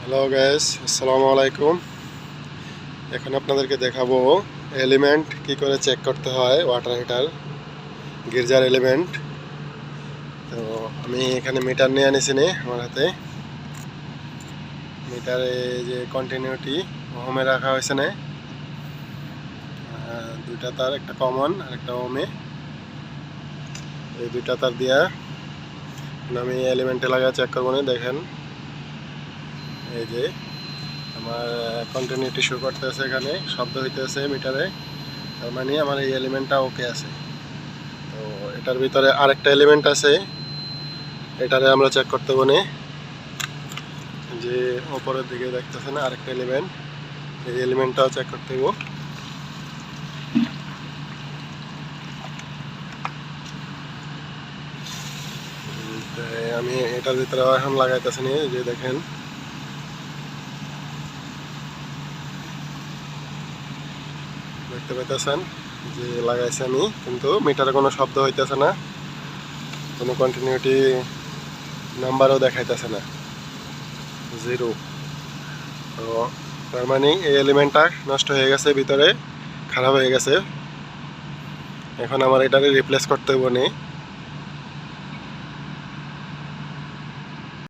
Hello guys, আসসালামু আলাইকুম। এখন আপনাদেরকে দেখাবো এলিমেন্ট কি করে চেক করতে হয় ওয়াটার হিটার গির্জার এলিমেন্ট। তো আমি এখানে মিটার নিয়ে আনিছি আমার হাতে। মিটারে যে কন্টিনিউটি ওহমে রাখা হয়েছে দুইটা তার, একটা কমন আর একটা ওহমে। এই দুইটা তার দিয়া আমি এলিমেন্টে লাগা চেক করবো দেখেন এই যে আমার কন্টিনিউটি শো করতেছে, এখানে শব্দ হইতেছে মিটারে, তার মানে আমার এই এলিমেন্টটা ওকে আছে। তো এটার ভিতরে আরেকটা এলিমেন্ট আছে, এটারে আমরা চেক করতে বনে যে উপরের দিকে দেখতেছেন আরেকটা এলিমেন্ট, এই এলিমেন্টটাও চেক করতে হইব। আমি এটার ভিতরে এখন লাগাইতেছি যে দেখেন দেখতে পাইতেছেন যে লাগাইছে আমি, কিন্তু মিটারে কোনো শব্দ হইতেছে না, কোনো কন্টিনিউটি নাম্বারও দেখাইতেছে না, জিরো। তো তার মানে এই এলিমেন্টটা নষ্ট হয়ে গেছে, ভিতরে খারাপ হয়ে গেছে। এখন আমার এটাকে রিপ্লেস করতে হবে।